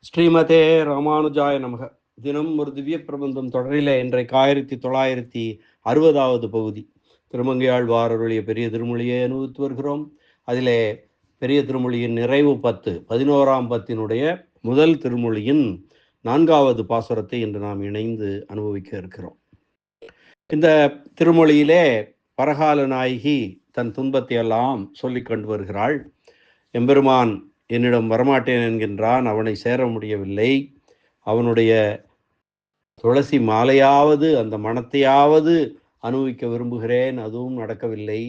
ஸ்ரீமதே ராமானுஜாய நமக. தினம் ஒரு திவ்ய பிரபந்தம் தொடரில் இன்றைக்கு 1960வது பகுதி. திருமங்கையாழ்வார் அருளிய பெரிய திருமொழியை அனுபவித்து வருகிறோம். அதிலே பெரிய திருமொழியின் நிறைவு 11ஆம் பத்தினுடைய முதல் திருமொழியின் 4வது பாசுரத்தை இன்று நாம் இணைந்து அனுபவிக்க இருக்கிறோம். இந்த திருமொழியிலே பரகால நாயகி தன் துன்பத்தை எல்லாம் சொல்லிக் கொண்டு வருகிறாள். எம்பெருமான் என்னிடம் வரமாட்டேன் என்கின்றான், அவனை சேர முடியவில்லை, அவனுடைய துளசி மாலையாவது அந்த மனத்தையாவது அனுபவிக்க விரும்புகிறேன், அதுவும் நடக்கவில்லை.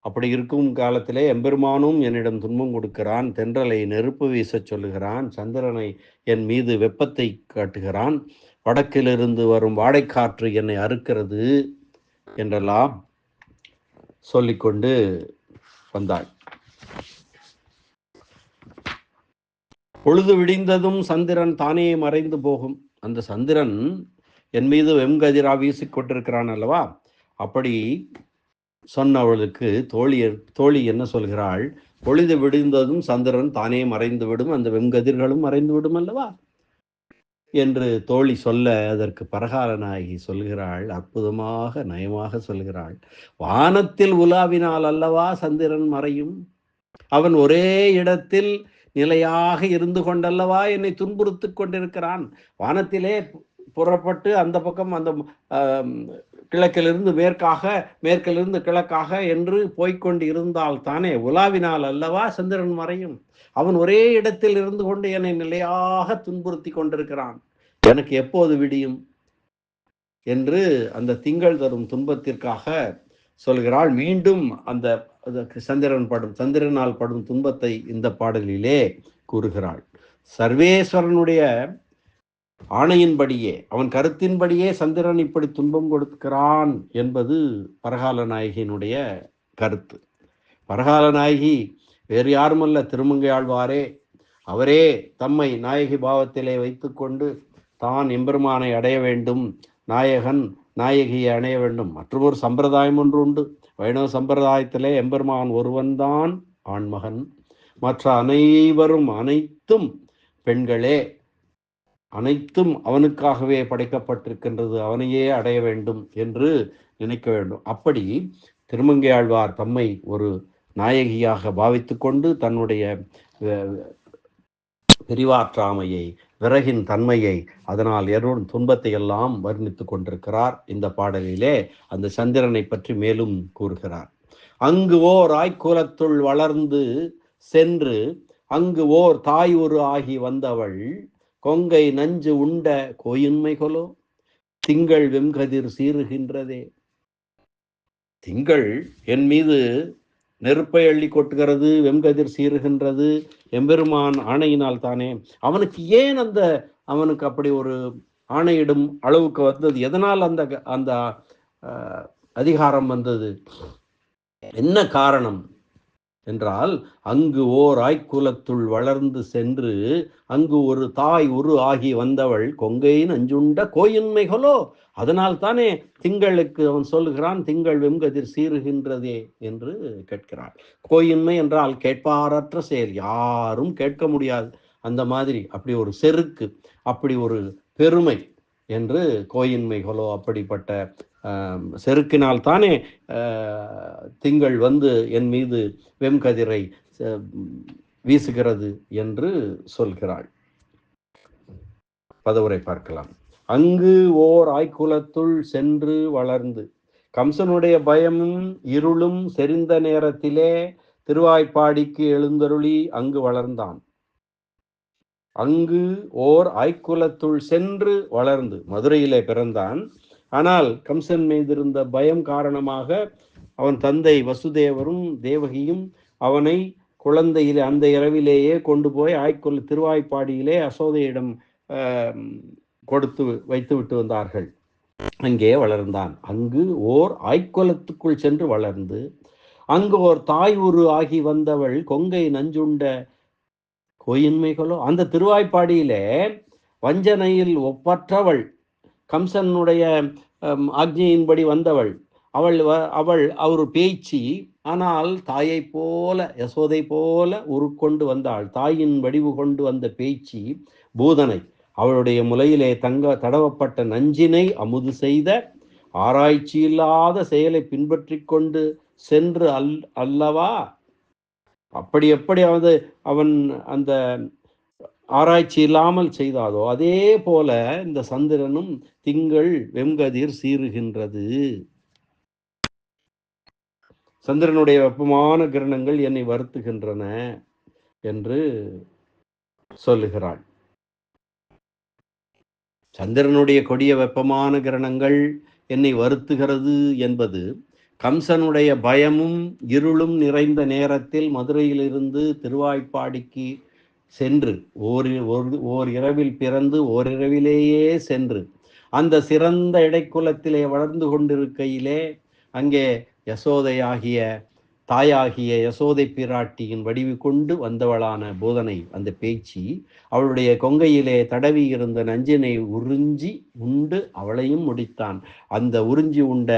அப்படி இருக்கும் காலத்திலே எம்பெருமானும் என்னிடம் துன்பம் கொடுக்கிறான், தென்றலை நெருப்பு வீச சொல்லுகிறான், சந்திரனை என் மீது வெப்பத்தை காட்டுகிறான், வடக்கிலிருந்து வரும் வாடைக்காற்று என்னை அறுக்கிறது என்றெல்லாம் சொல்லிக்கொண்டு வந்தாள். பொழுது விடிந்ததும் சந்திரன் தானே மறைந்து போகும். அந்த சந்திரன் என் மீது வெம்கதிரா வீசிக்கொண்டிருக்கிறான் அல்லவா? அப்படி சொன்னவளுக்கு தோழி என்ன சொல்கிறாள்? பொழுது விடிந்ததும் சந்திரன் தானே மறைந்து விடும், அந்த வெம்கதிர்களும் மறைந்து விடும் அல்லவா என்று தோழி சொல்ல, அதற்கு பரகால நாயகி சொல்கிறாள், அற்புதமாக நயமாக சொல்கிறாள், வானத்தில் உலாவினால் அல்லவா சந்திரன் மறையும்? அவன் ஒரே இடத்தில் நிலையாக இருந்து கொண்டல்லவா என்னை துன்புறுத்தி கொண்டிருக்கிறான். வானத்திலே புறப்பட்டு அந்த பக்கம் அந்த கிழக்கிலிருந்து மேற்காக, மேற்கிலிருந்து கிழக்காக என்று போய்கொண்டு இருந்தால் தானே, உலாவினால் அல்லவா சந்திரன் மறையும்? அவன் ஒரே இடத்தில் இருந்து கொண்டு என்னை நிலையாக துன்புறுத்தி கொண்டிருக்கிறான், எனக்கு எப்போது விடியும் என்று அந்த திங்கள் தரும் துன்பத்திற்காக சொல்கிறாள். மீண்டும் அந்த சந்திரனால் படும் துன்பத்தை இந்த பாடலிலே கூறுகிறாள். சர்வேஸ்வரனுடைய ஆணையின்படியே, அவன் கருத்தின்படியே சந்திரன் இப்படி துன்பம் கொடுக்கிறான் என்பது பரகால நாயகியினுடைய கருத்து. பரகால நாயகி வேறு யாருமல்ல, திருமங்கையாழ்வாரே. அவரே தம்மை நாயகி பாவத்திலே வைத்துக்கொண்டு தான் எம்பெருமானை அடைய வேண்டும், நாயகன் நாயகியை அடைய வேண்டும். மற்றொரு சம்பிரதாயம் ஒன்று உண்டு. வைணவ சம்பிரதாயத்திலே எம்பெருமான் ஒருவன்தான் ஆண்மகன், மற்ற அனைத்தும் பெண்களே, அனைத்தும் அவனுக்காகவே படைக்கப்பட்டிருக்கின்றது, அவனையே அடைய வேண்டும் என்று நினைக்க வேண்டும். அப்படி திருமங்கையாழ்வார் தம்மை ஒரு நாயகியாக பாவித்து கொண்டு தன்னுடைய பிரிவாற்றாமையை, விறகின் தன்மையை, அதனால் ஏற்படும் துன்பத்தை எல்லாம் வர்ணித்து கொண்டிருக்கிறார். இந்த பாடலிலே அந்த சந்திரனை பற்றி மேலும் கூறுகிறார். அங்கு ஓர் ஆய்குலத்துள் வளர்ந்து சென்று அங்கு ஓர் தாய் ஒரு ஆகி வந்தவள், கொங்கை நஞ்சு உண்ட கோயின்மைகளோ திங்கள் வெம்கதிர் சீறுகின்றதே. திங்கள் என் மீது நெருப்பை அள்ளி கொட்டுகிறது, வெம்கதிர் சீறுகின்றது, எம்பெருமான் ஆணையினால் தானே. அவனுக்கு ஏன் அவனுக்கு அப்படி ஒரு ஆணையிடும் அளவுக்கு வந்தது? எதனால் அந்த அதிகாரம் வந்தது? என்ன காரணம் என்றால், அங்கு ஓர் ஆய்குலத்துள் வளர்ந்து சென்று அங்கு ஒரு தாய் உரு ஆகி வந்தவள், கொங்கை நஞ்சுண்ட கோயின்மைகளோ. அதனால் தானே திங்களுக்கு அவன் சொல்லுகிறான், திங்கள் வெம்கதிர் சீறுகின்றதே என்று கேட்கிறாள். கோயின்மை என்றால் கேட்பாரற்ற செயல், யாரும் கேட்க முடியாது அந்த மாதிரி, அப்படி ஒரு செருக்கு, அப்படி ஒரு பெருமை என்று கோயின்மைகளோ. அப்படிப்பட்ட செருக்கினால் தானே திங்கள் வந்து என் மீது வெம்கதிரை வீசுகிறது என்று சொல்கிறாள். பதவுரை பார்க்கலாம். அங்கு ஓர் ஆய்குலத்துள் சென்று வளர்ந்து, கம்சனுடைய பயமும் இருளும் செறிந்த நேரத்திலே திருவாய்ப்பாடிக்கு எழுந்தருளி அங்கு வளர்ந்தான். அங்கு ஓர் ஆய்குலத்துள் சென்று வளர்ந்து, மதுரையிலே பிறந்தான். ஆனால் கம்சன் மீது இருந்த பயம் காரணமாக அவன் தந்தை வசுதேவரும் தேவகியும் அவனை குழந்தையிலே அந்த இரவிலேயே கொண்டு போய் திருவாய்ப்பாடியிலே அசோதையிடம் கொடுத்து வைத்து விட்டு வந்தார்கள். அங்கே வளர்ந்தான். அங்கு ஓர் ஆய்குலத்துக்குள் சென்று வளர்ந்து அங்கு ஓர் தாய் உரு ஆகி வந்தவள், கொங்கை நஞ்சுண்ட கோயின்மைகளோ. அந்த திருவாய்ப்பாடியிலே வஞ்சனையில் ஒப்பற்றவள், கம்சனுடைய ஆக்ஞையின்படி வந்தவள், அவள் ஒரு பேச்சு, ஆனால் தாயை போல, யசோதை போல உருக்கொண்டு வந்தாள். தாயின் வடிவு கொண்டு வந்த பேச்சி பூதனை அவளுடைய முலையிலே தடவப்பட்ட நஞ்சினை அமுது செய்த ஆராய்ச்சி இல்லாத செயலை பின்பற்றி கொண்டு சென்று அல்லவா அப்படி எப்படி அவன் அந்த ஆராய்ச்சி இல்லாமல் செய்தாதோ அதே போல இந்த சந்திரனும் திங்கள் வெம்கதிர் சீறுகின்றது. சந்திரனுடைய வெப்பமான கிரணங்கள் என்னை வருத்துகின்றன என்று சொல்லுகிறாள். சந்திரனுடைய கொடிய வெப்பமான கிரணங்கள் என்னை வருத்துகிறது என்பது கம்சனுடைய பயமும் இருளும் நிறைந்த நேரத்தில் மதுரையிலிருந்து திருவாய்ப்பாடிக்கு சென்று ஓர் இரவில் பிறந்து ஓரிரவிலேயே சென்று அந்த சிறந்த இடைக்குலத்திலே வளர்ந்து கொண்டிருக்கையிலே அங்கே யசோதையாகிய தாயாகிய யசோதை பிராட்டியின் வடிவு கொண்டு வந்தவளான போதனை அந்த பேச்சு அவளுடைய கொங்கையிலே தடவி இருந்த நஞ்சினை உறிஞ்சி உண்டு அவளையும் முடித்தான். அந்த உறிஞ்சி உண்ட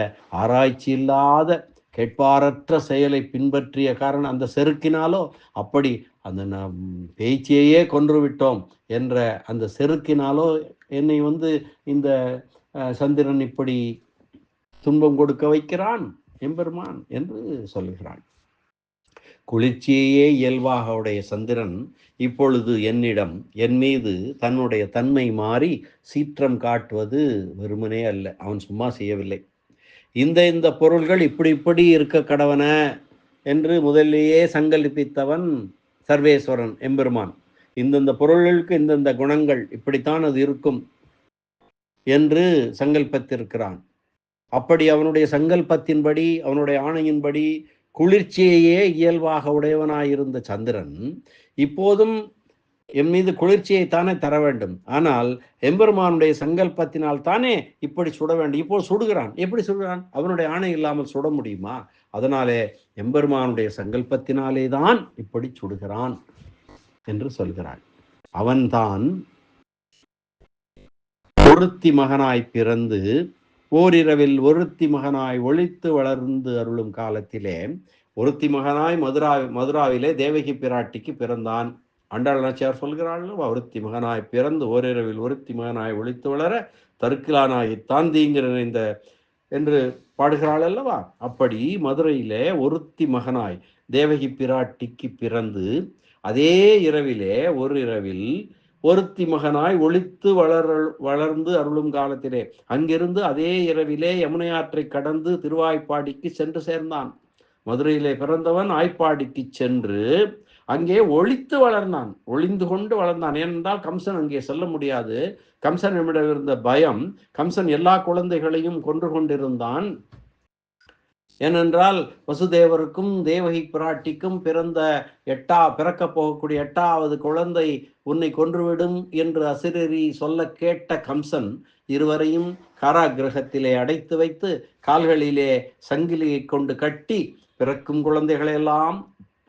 ஆராய்ச்சி இல்லாத கேட்பாரற்ற செயலை பின்பற்றிய காரணம் அந்த செருக்கினாலோ அப்படி அந்த பேச்சையே கொன்று விட்டோம் என்ற அந்த செருக்கினாலோ என்னை இந்த சந்திரன் இப்படி துன்பம் கொடுக்க வைக்கிறான் எம்பெருமான் என்று சொல்லுகிறான். குளிர்ச்சியையே இயல்பாக உடைய சந்திரன் இப்பொழுது என்னிடம் என் மீது தன்னுடைய தன்மை மாறி சீற்றம் காட்டுவது வெறுமனே அல்ல. அவன் சும்மா செய்யவில்லை. இந்த பொருள்கள் இப்படி இருக்க கடவன என்று முதலிலேயே சங்கல்பித்தவன் சர்வேஸ்வரன் எம்பெருமான். இந்தந்த பொருள்களுக்கு இந்தந்த குணங்கள் இப்படித்தான் அது இருக்கும் என்று சங்கல்பத்திருக்கிறான். அப்படி அவனுடைய சங்கல்பத்தின்படி அவனுடைய ஆணையின்படி குளிர்ச்சியையே இயல்பாக உடையவனாயிருந்த சந்திரன் இப்போதும் என் மீது குளிர்ச்சியை தானே தர வேண்டும். ஆனால் எம்பெருமானுடைய சங்கல்பத்தினால் தானே இப்படி சுட வேண்டும். இப்போ சுடுகிறான். எப்படி சுடுகிறான்? அவனுடைய ஆணை இல்லாமல் சுட முடியுமா? அதனாலே எம்பெருமானுடைய சங்கல்பத்தினாலே தான் இப்படி சுடுகிறான் என்று சொல்கிறான். அவன்தான் ஒருத்தி மகனாய் பிறந்து ஓரிரவில் ஒருத்தி மகனாய் ஒளித்து வளர்ந்து அருளும் காலத்திலே ஒருத்தி மகனாய் மதுராவிலே தேவகி பிராட்டிக்கு பிறந்தான். ஆண்டாள் நாச்சியார் சொல்கிறாள், ஒருத்தி மகனாய் பிறந்து ஓரிரவில் ஒருத்தி மகனாய் ஒளித்து வளர தற்கிலானாய் தாந்தீங்கிற என்று பாடுகிறாள் அல்லவா? அப்படி மதுரையிலே ஒருத்தி மகனாய் தேவகி பிராட்டிக்கு பிறந்து அதே இரவிலே ஒரு இரவில் ஒருத்தி மகனாய் ஒளித்து வளர்ந்து அருளும் காலத்திலே அங்கிருந்து அதே இரவிலே யமுனை ஆற்றை கடந்து திருவாய்ப்பாடிக்கு சென்று சேர்ந்தான். மதுரையிலே பிறந்தவன் ஆய்ப்பாடிக்கு சென்று அங்கே ஒளித்து வளர்ந்தான், ஒளிந்து கொண்டு வளர்ந்தான். ஏனென்றால் கம்சன் அங்கே செல்ல முடியாது. கம்சன் நம்மிடம் இருந்த பயம், கம்சன் எல்லா குழந்தைகளையும் கொன்று கொண்டிருந்தான். ஏனென்றால் வசுதேவருக்கும் தேவகி பிராட்டிக்கும் பிறக்க போகக்கூடிய 8வது குழந்தை உன்னை கொன்றுவிடும் என்று அசிரரி சொல்ல கேட்ட கம்சன் இருவரையும் காராகிரகத்திலே அடைத்து வைத்து கால்களிலே சங்கிலியை கொண்டு கட்டி பிறக்கும் குழந்தைகளெல்லாம்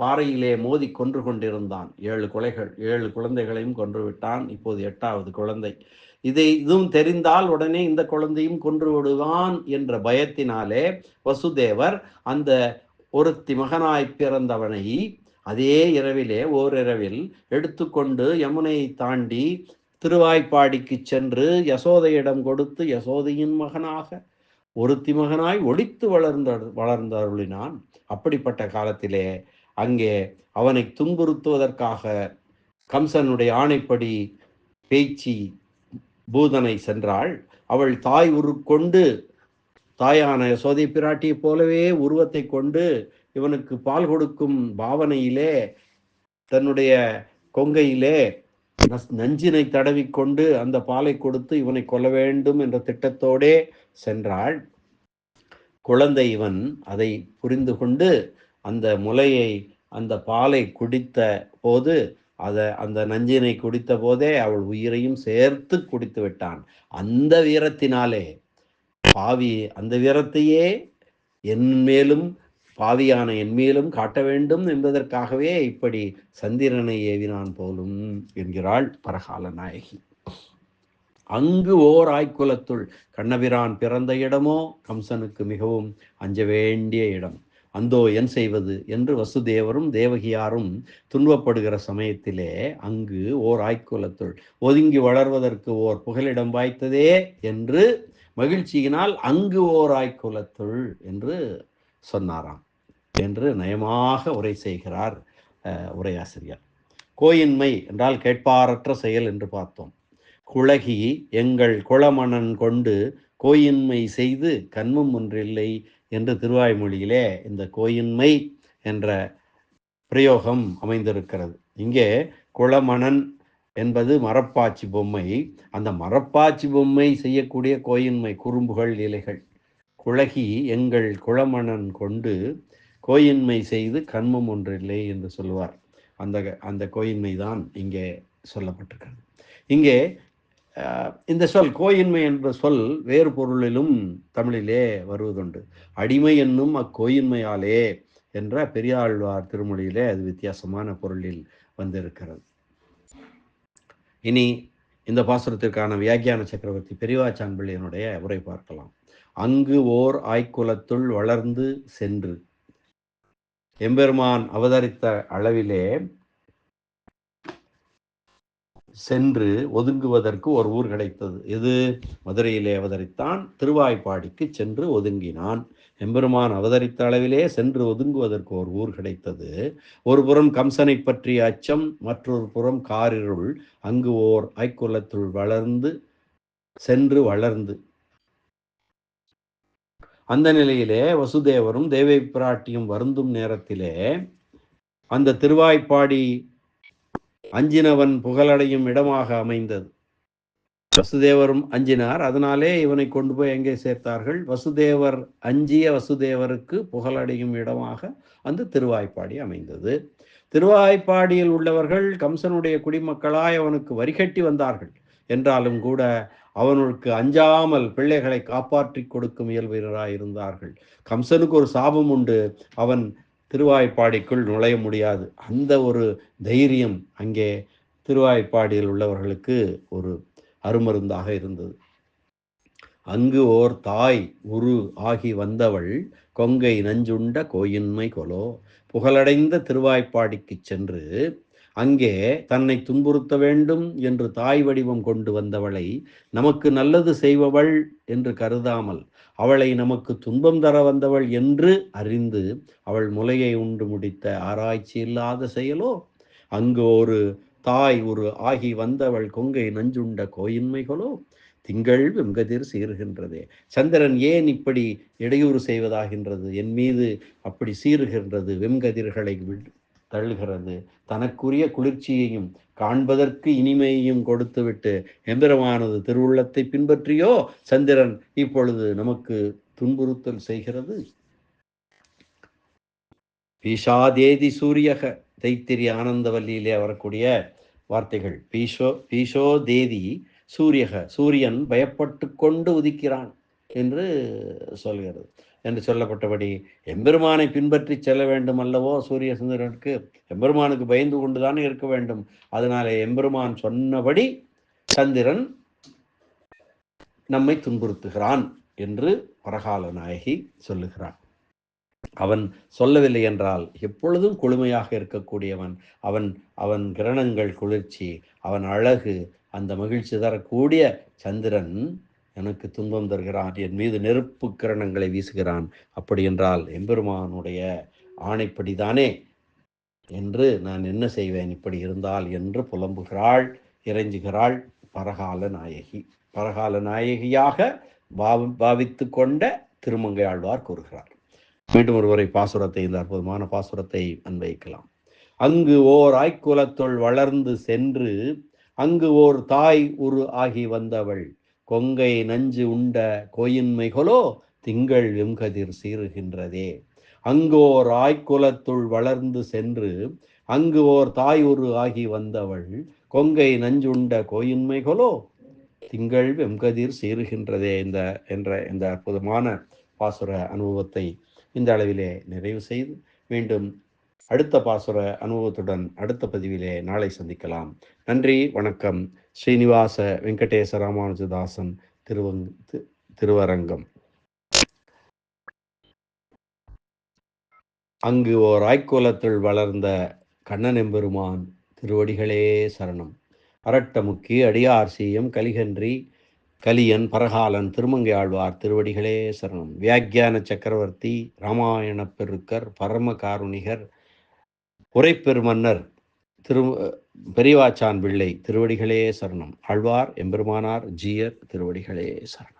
பாறையிலே மோதி கொன்று கொண்டிருந்தான். 7 குழந்தைகளையும் கொன்று விட்டான். இப்போது 8வது குழந்தை. இதுவும் தெரிந்தால் உடனே இந்த குழந்தையும் கொன்று விடுவான் என்ற பயத்தினாலே வசுதேவர் அந்த ஒருத்தி மகனாய் பிறந்தவனை அதே இரவிலே ஓரிரவில் எடுத்துக்கொண்டு யமுனையை தாண்டி திருவாய்ப்பாடிக்கு சென்று யசோதையிடம் கொடுத்து யசோதையின் மகனாக ஒருத்தி மகனாய் ஒளித்து வளர்ந்து அருளினான். அப்படிப்பட்ட காலத்திலே அங்கே அவனை துன்புறுத்துவதற்காக கம்சனுடைய ஆணைப்படி பேச்சி பூதனை சென்றாள். அவள் தாய் உருக்கொண்டு தாயான யசோதை பிராட்டியை போலவே உருவத்தை கொண்டு இவனுக்கு பால் கொடுக்கும் பாவனையிலே தன்னுடைய கொங்கையிலே நஞ்சினை தடவிக்கொண்டு அந்த பாலை கொடுத்து இவனை கொல்ல வேண்டும் என்ற திட்டத்தோடே சென்றாள். குழந்தை இவன் அதை புரிந்து கொண்டு அந்த முலையை அந்த பாலை குடித்த போது அந்த நஞ்சினை குடித்த போதே அவள் உயிரையும் சேர்த்து குடித்து விட்டான். அந்த வீரத்தினாலே அந்த வீரத்தையே என் மேலும் பாவியான என் மேலும் காட்ட வேண்டும் என்பதற்காகவே இப்படி சந்திரனை ஏவினான் போலும் என்கிறாள் பரகால நாயகி. அங்கு ஓர் ஆய்குலத்துள் கண்ணபிரான் பிறந்த இடமோ கம்சனுக்கு மிகவும் அஞ்ச வேண்டிய இடம். அந்தோ என் செய்வது என்று வசுதேவரும் தேவகியாரும் துன்பப்படுகிற சமயத்திலே அங்கு ஓர் ஆய்க்குலத்துள் ஒதுங்கி வளர்வதற்கு ஓர் புகலிடம் வாய்த்ததே என்று மகிழ்ச்சியினால் அங்கு ஓர் ஆய்க்குலத்துள் என்று சொன்னாராம் என்று நயமாக உரை செய்கிறார் உரையாசிரியர். கோயின்மை என்றால் கேட்பாரற்ற செயல் என்று பார்த்தோம். குழகி எங்கள் குளமணன் கொண்டு கோயின்மை செய்து கண்மம் ஒன்றில்லை என்று திருவாய்மொழியிலே இந்த கோயின்மை என்ற பிரயோகம் அமைந்திருக்கிறது. இங்கே குளமணன் என்பது மரப்பாச்சி பொம்மை. அந்த மரப்பாச்சி பொம்மை செய்யக்கூடிய கோயின்மை குறும்புகள் இலைகள். குழகி எங்கள் குளமணன் கொண்டு கோயின்மை செய்து கண்மம் ஒன்றில்லை என்று சொல்லுவார். அந்த கோயின்மை தான் இங்கே சொல்லப்பட்டிருக்கிறது. இங்கே இந்த சொல் கோயின்மை என்ற சொல் வேறு பொருளிலும் தமிழிலே வருவதுண்டு. அடிமை என்னும் அக்கோயின்மையாலே என்ற பெரியாழ்வார் திருமொழியிலே அது வித்தியாசமான பொருளில் வந்திருக்கிறது. இனி இந்த பாசுரத்திற்கான வியாக்கியான சக்கரவர்த்தி பெரியவாச்சான் பிள்ளையனுடைய உரை பார்க்கலாம். அங்கு ஓர் ஆய்க்குலத்துள் வளர்ந்து சென்று எம்பெருமான் அவதரித்த அளவிலே சென்று ஒதுங்குவதற்கு ஒரு ஊர் கிடைத்தது. இது மதுரையிலே அவதரித்தான், திருவாய்ப்பாடிக்கு சென்று ஒதுங்கினான். எம்பெருமான் அவதரித்த அளவிலே சென்று ஒதுங்குவதற்கு ஒரு ஊர் கிடைத்தது. ஒரு புறம் கம்சனை பற்றிய அச்சம், மற்றொரு புறம் காரிருள். அங்கு ஓர் ஆய்க்குலத்துள் வளர்ந்து சென்று வளர்ந்து அந்த நிலையிலே வசுதேவரும் தேவை பிராட்டியும் வருந்தும் நேரத்திலே அந்த திருவாய்ப்பாடி அஞ்சினவன் புகழடையும் இடமாக அமைந்தது. வசுதேவரும் அஞ்சினார், அதனாலே இவனை கொண்டு போய் எங்கே சேர்த்தார்கள்? வசுதேவர் அஞ்சிய வசுதேவருக்கு புகழடையும் இடமாக அந்த திருவாய்ப்பாடி அமைந்தது. திருவாய்ப்பாடியில் உள்ளவர்கள் கம்சனுடைய குடிமக்களாய் அவனுக்கு வரிகட்டி வந்தார்கள் என்றாலும் கூட அவனுக்கு அஞ்சாமல் பிள்ளைகளை காப்பாற்றி கொடுக்கும் இயல்பினராய் இருந்தார்கள். கம்சனுக்கு ஒரு சாபம் உண்டு, அவன் திருவாய்ப்பாடிக்குள் நுழைய முடியாது. அந்த ஒரு தைரியம் அங்கே திருவாய்ப்பாடியில் உள்ளவர்களுக்கு ஒரு அருமருந்தாக இருந்தது. அங்கு ஓர் தாய் உரு ஆகி வந்தவள் கொங்கை நஞ்சுண்ட கோயின்மை கொலோ. புகழடைந்த திருவாய்ப்பாடிக்கு சென்று அங்கே தன்னை துன்புறுத்த வேண்டும் என்று தாய் வடிவம் கொண்டு வந்தவளை நமக்கு நல்லது செய்பவள் என்று கருதாமல் அவளை நமக்கு துன்பம் தர வந்தவள் என்று அறிந்து அவள் முலையை உண்டு முடித்த ஆராய்ச்சி இல்லாத செயலோ. அங்கு ஒரு தாய் ஒரு ஆகி வந்தவள் கொங்கை நஞ்சுண்ட கோயின்மைகளோ. திங்கள் வெம்கதிர் சீறுகின்றதே. சந்திரன் ஏன் இப்படி இடையூறு செய்வதாகின்றது? என் மீது அப்படி சீறுகின்றது, வெம்கதிர்களை தள்ளுகிறது. தனக்குரிய குளிர்ச்சியையும் காண்பதற்கு இனிமையையும் கொடுத்துவிட்டு எம்பெருமானது திருவுள்ளத்தை பின்பற்றியோ சந்திரன் இப்பொழுது நமக்கு துன்புறுத்தல் செய்கிறது. பீஷாதேதி சூரியக, தைத்திரிய ஆனந்தவல்லியிலே வரக்கூடிய வார்த்தைகள். பீஷோ தேதி சூரியக, சூரியன் பயப்பட்டு கொண்டு உதிக்கிறான் என்று சொல்கிறது. என்று சொல்லப்பட்டபடி எம்பெருமானை பின்பற்றி செல்ல வேண்டும் அல்லவோ சூரிய சந்திரனுக்கு? எம்பெருமானுக்கு பயந்து கொண்டுதான் இருக்க வேண்டும். அதனாலே எம்பெருமான் சொன்னபடி சந்திரன் நம்மை துன்புறுத்துகிறான் என்று பரகால நாயகி சொல்லுகிறான். அவன் சொல்லவில்லை என்றால் எப்பொழுதும் குளுமையாக இருக்கக்கூடியவன் அவன். அவன் கிரணங்கள் குளிர்ச்சி, அவன் அழகு, அந்த மகிழ்ச்சி தரக்கூடிய சந்திரன் எனக்கு துன்பம் தருகிறான், என் மீது நெருப்பு கிரணங்களை வீசுகிறான். அப்படி என்றால் எம்பெருமானுடைய ஆணைப்படிதானே என்று நான் என்ன செய்வேன் இப்படி இருந்தால் என்று புலம்புகிறாள், இறைஞ்சுகிறாள் பரகால நாயகி. பரகால நாயகியாக பாவித்து கொண்ட திருமங்கை ஆழ்வார் கூறுகிறார். மீண்டும் ஒருவரை பாசுரத்தை, இந்த அற்புதமான பாசுரத்தை அன்வைக்கலாம். அங்கு ஓர் ஆய்க்குலத்துள் வளர்ந்து சென்று அங்கு ஓர் தாய் உரு ஆகி வந்தவள் கொங்கை நஞ்சு உண்ட கோயின்மைகளோ திங்கள் வெம்கதிர் சீறுகின்றதே. அங்கோர் ஆய்க்குலத்துள் வளர்ந்து சென்று அங்கு ஓர் தாய் உரு ஆகி வந்தவள் கொங்கை நஞ்சுண்ட கோயின்மைகளோ திங்கள் வெம்கதிர் சீறுகின்றதே என்ற அற்புதமான பாசுர அனுபவத்தை இந்த அளவிலே நிறைவு செய்து மீண்டும் அடுத்த பாசுர அனுபவத்துடன் அடுத்த பதிவிலே நாளை சந்திக்கலாம். நன்றி, வணக்கம். ஸ்ரீனிவாச வெங்கடேச ராமானுஜதாசன், திருவரங்கம். அங்கு ஓர் ஆய்க்குலத்தில் வளர்ந்த கண்ணன் எம்பெருமான் திருவடிகளே சரணம். அரட்டமுக்கி அடியார் சீயம் கலிகன்றி கலியன் பரகாலன் திருமங்கை ஆழ்வார் திருவடிகளே சரணம். வியாக்கியான சக்கரவர்த்தி ராமாயண பெருக்கர் பரம காருணிகர் உரைப்பெருமன்னர் பெரியவாச்சான் பிள்ளை திருவடிகளே சரணம். ஆழ்வார் எம்பெருமானார் ஜீயர் திருவடிகளே சரணம்.